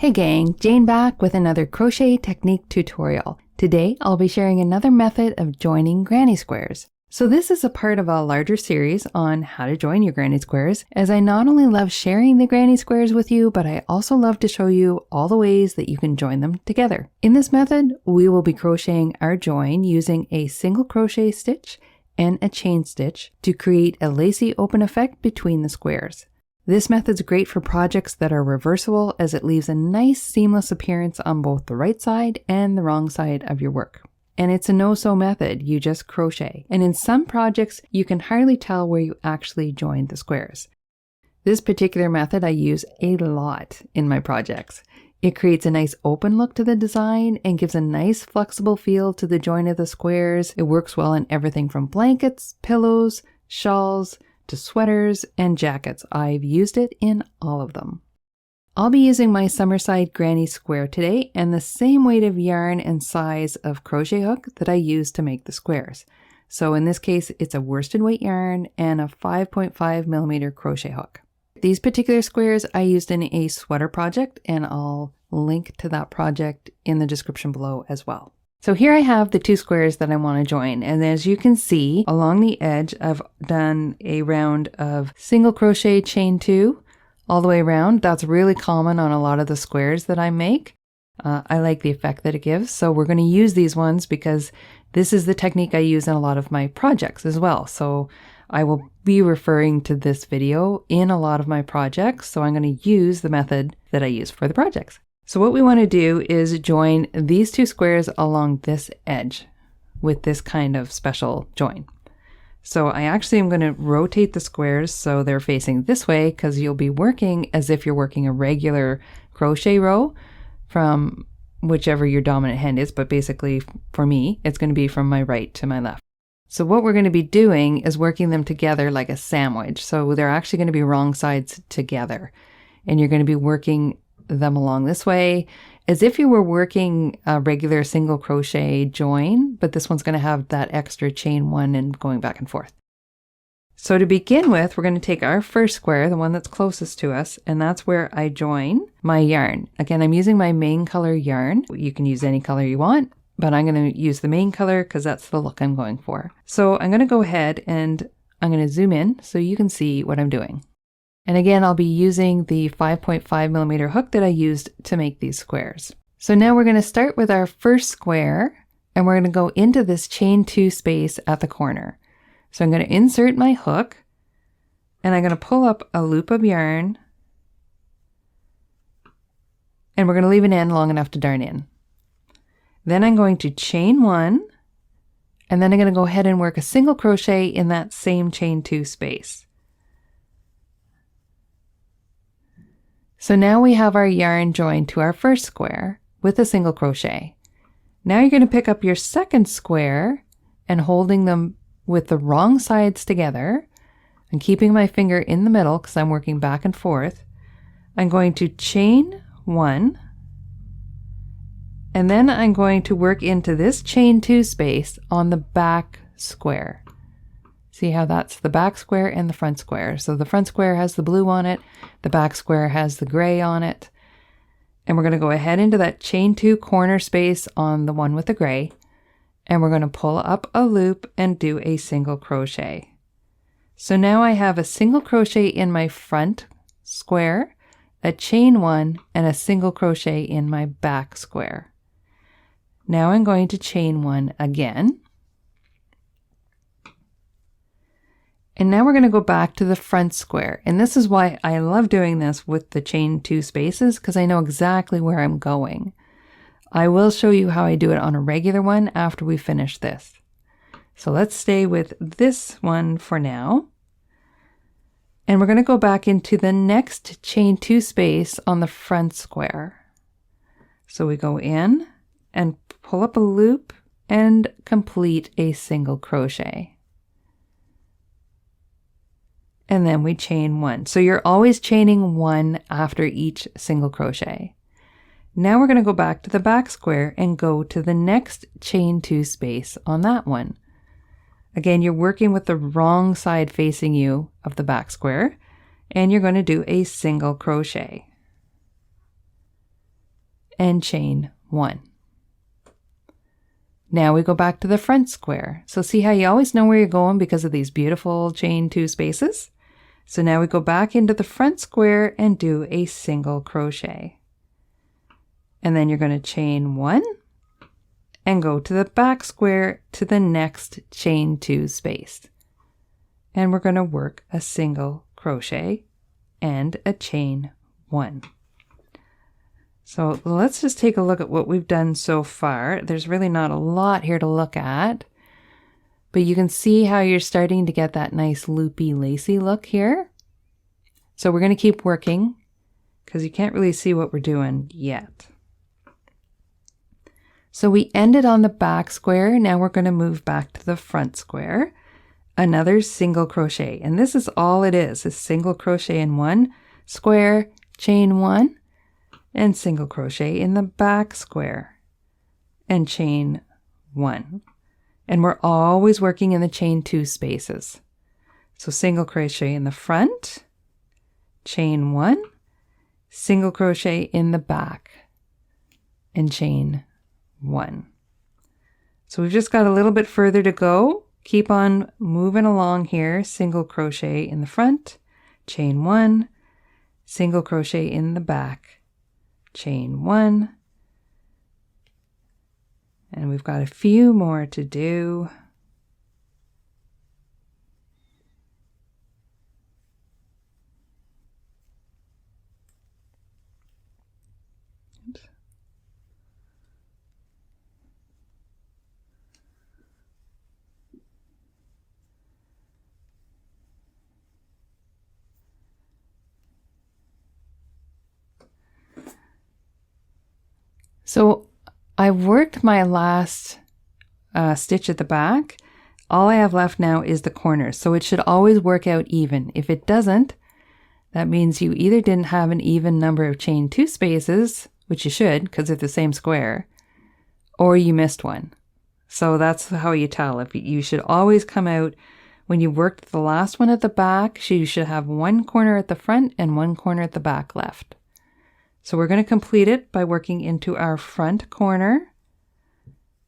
Hey gang, Jane back with another crochet technique tutorial. Today I'll be sharing another method of joining granny squares. So this is a part of a larger series on how to join your granny squares, as I not only love sharing the granny squares with you, but I also love to show you all the ways that you can join them together. In this method, we will be crocheting our join using a single crochet stitch and a chain stitch to create a lacy open effect between the squares. This method's great for projects that are reversible, as it leaves a nice seamless appearance on both the right side and the wrong side of your work. And it's a no-sew method, you just crochet. And in some projects, you can hardly tell where you actually joined the squares. This particular method I use a lot in my projects. It creates a nice open look to the design and gives a nice flexible feel to the join of the squares. It works well in everything from blankets, pillows, shawls, to sweaters and jackets. I've used it in all of them. I'll be using my Summerside Granny Square today and the same weight of yarn and size of crochet hook that I used to make the squares. So in this case, it's a worsted weight yarn and a 5.5mm crochet hook. These particular squares I used in a sweater project, and I'll link to that project in the description below as well. So here I have the two squares that I want to join, and as you can see along the edge I've done a round of single crochet chain 2 all the way around. That's really common on a lot of the squares that I make. I like the effect that it gives, so we're going to use these ones because this is the technique I use in a lot of my projects as well. So I will be referring to this video in a lot of my projects, so I'm going to use the method that I use for the projects. So what we want to do is join these two squares along this edge with this kind of special join. So I actually am going to rotate the squares so they're facing this way, because you'll be working as if you're working a regular crochet row from whichever your dominant hand is, but basically for me, it's going to be from my right to my left. So what we're going to be doing is working them together like a sandwich. So they're actually going to be wrong sides together, and you're going to be working them along this way as if you were working a regular single crochet join, but this one's going to have that extra chain 1 and going back and forth. So to begin with, we're going to take our first square, the one that's closest to us, and that's where I join my yarn. Again, I'm using my main color yarn. You can use any color you want, but I'm going to use the main color because that's the look I'm going for. So I'm going to go ahead and I'm going to zoom in so you can see what I'm doing. And again, I'll be using the 5.5mm hook that I used to make these squares. So now we're going to start with our first square, and we're going to go into this chain 2 space at the corner. So I'm going to insert my hook, and I'm going to pull up a loop of yarn, and we're going to leave an end long enough to darn in. Then I'm going to chain 1, and then I'm going to go ahead and work a single crochet in that same chain 2 space. So now we have our yarn joined to our first square with a single crochet. Now you're going to pick up your second square and holding them with the wrong sides together and keeping my finger in the middle because I'm working back and forth. I'm going to chain 1, and then I'm going to work into this chain 2 space on the back square. See how that's the back square and the front square. So the front square has the blue on it, the back square has the gray on it. And we're going to go ahead into that chain 2 corner space on the one with the gray. And we're going to pull up a loop and do a single crochet. So now I have a single crochet in my front square, a chain 1, and a single crochet in my back square. Now I'm going to chain 1 again. And now we're going to go back to the front square. And this is why I love doing this with the chain 2 spaces, because I know exactly where I'm going. I will show you how I do it on a regular one after we finish this. So let's stay with this one for now. And we're going to go back into the next chain 2 space on the front square. So we go in and pull up a loop and complete a single crochet. And then we chain 1. So you're always chaining 1 after each single crochet. Now we're going to go back to the back square and go to the next chain 2 space on that one. Again, you're working with the wrong side facing you of the back square, and you're going to do a single crochet. and chain 1. Now we go back to the front square. So see how you always know where you're going because of these beautiful chain 2 spaces? So now we go back into the front square and do a single crochet. And then you're going to chain 1 and go to the back square to the next chain 2 space. And we're going to work a single crochet and a chain 1. So let's just take a look at what we've done so far. There's really not a lot here to look at, but you can see how you're starting to get that nice loopy lacy look here. So we're going to keep working because you can't really see what we're doing yet. So we ended on the back square. Now we're going to move back to the front square. Another single crochet. And this is all it is single crochet in one square, chain 1, and single crochet in the back square and chain 1. And we're always working in the chain 2 spaces. So single crochet in the front, chain 1, single crochet in the back, and chain 1. So we've just got a little bit further to go. Keep on moving along here. Single crochet in the front, chain 1, single crochet in the back, chain 1. And we've got a few more to do. Oops. So I've worked my last stitch at the back. All I have left now is the corners, so it should always work out even. If it doesn't, that means you either didn't have an even number of chain 2 spaces, which you should because they're the same square, or you missed one. So that's how you tell. If you should always come out when you worked the last one at the back, you should have one corner at the front and one corner at the back left. So we're going to complete it by working into our front corner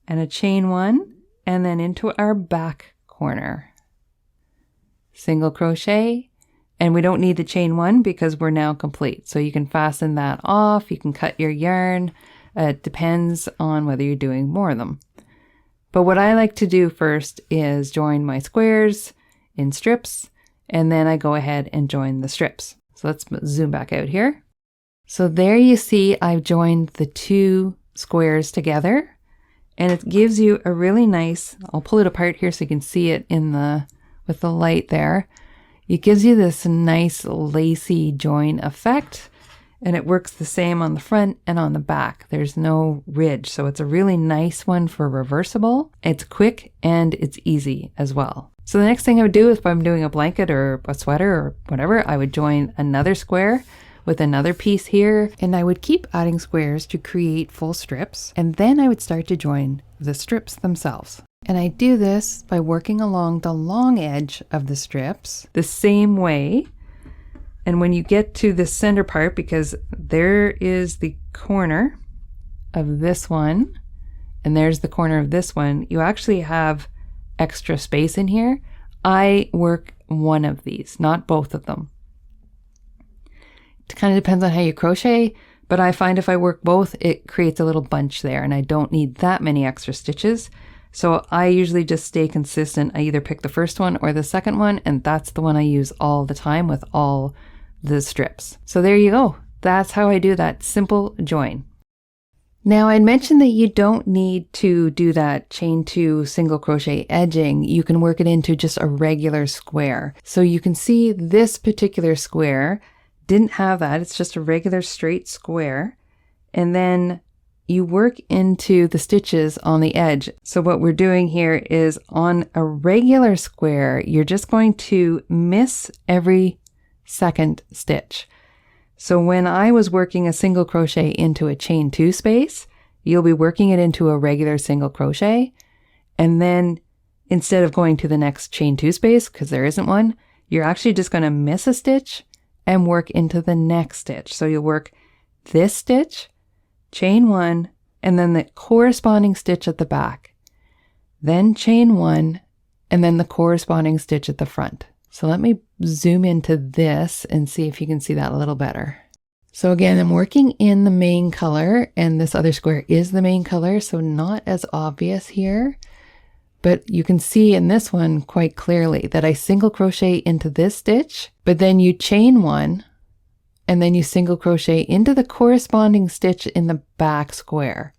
and a chain 1 and then into our back corner. Single crochet, and we don't need the chain 1 because we're now complete. So you can fasten that off, you can cut your yarn. It depends on whether you're doing more of them. But what I like to do first is join my squares in strips, and then I go ahead and join the strips. So let's zoom back out here. So there you see I've joined the 2 squares together, and it gives you a really nice, I'll pull it apart here so you can see it with the light there. It gives you this nice lacy join effect, and it works the same on the front and on the back. There's no ridge, so it's a really nice one for reversible. It's quick and it's easy as well. So the next thing I would do if I'm doing a blanket or a sweater or whatever, I would join another square with another piece here, and I would keep adding squares to create full strips, and then I would start to join the strips themselves. And I do this by working along the long edge of the strips the same way. And when you get to the center part, because there is the corner of this one, and there's the corner of this one, you actually have extra space in here. I work one of these, not both of them. It kind of depends on how you crochet, but I find if I work both, it creates a little bunch there, and I don't need that many extra stitches. So I usually just stay consistent. I either pick the first one or the second one, and that's the one I use all the time with all the strips. So there you go. That's how I do that simple join. Now I'd mentioned that you don't need to do that chain 2 single crochet edging. You can work it into just a regular square. So you can see this particular square didn't have that. It's just a regular straight square. And then you work into the stitches on the edge. So what we're doing here is on a regular square, you're just going to miss every second stitch. So when I was working a single crochet into a chain 2 space, you'll be working it into a regular single crochet. And then instead of going to the next chain 2 space, because there isn't one, you're actually just going to miss a stitch and work into the next stitch. So you'll work this stitch, chain 1, and then the corresponding stitch at the back, then chain 1, and then the corresponding stitch at the front. So let me zoom into this and see if you can see that a little better. So again, I'm working in the main color, and this other square is the main color, so not as obvious here. But you can see in this one quite clearly that I single crochet into this stitch, but then you chain 1, and then you single crochet into the corresponding stitch in the back square.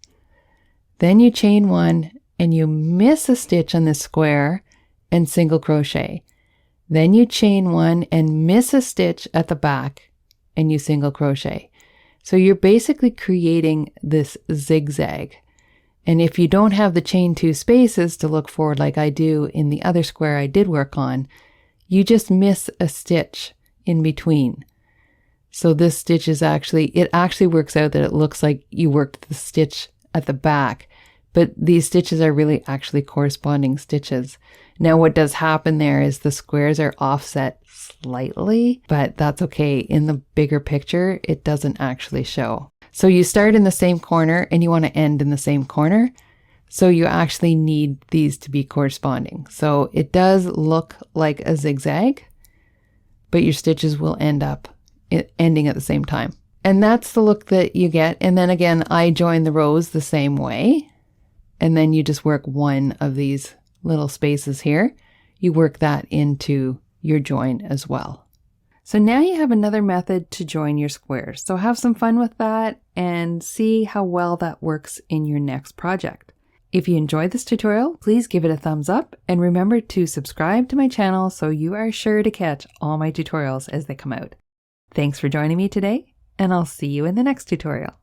Then you chain 1, and you miss a stitch on this square and single crochet. Then you chain 1 and miss a stitch at the back, and you single crochet. So you're basically creating this zigzag. And if you don't have the chain 2 spaces to look for like I do in the other square I did work on, you just miss a stitch in between. So this stitch is it actually works out that it looks like you worked the stitch at the back, but these stitches are really actually corresponding stitches. Now what does happen there is the squares are offset slightly, but that's okay. In the bigger picture, it doesn't actually show. So you start in the same corner and you want to end in the same corner. So you actually need these to be corresponding. So it does look like a zigzag, but your stitches will end up ending at the same time. And that's the look that you get. And then again, I join the rows the same way. And then you just work one of these little spaces here. You work that into your join as well. So now you have another method to join your squares. So have some fun with that and see how well that works in your next project. If you enjoyed this tutorial, please give it a thumbs up and remember to subscribe to my channel so you are sure to catch all my tutorials as they come out. Thanks for joining me today, and I'll see you in the next tutorial.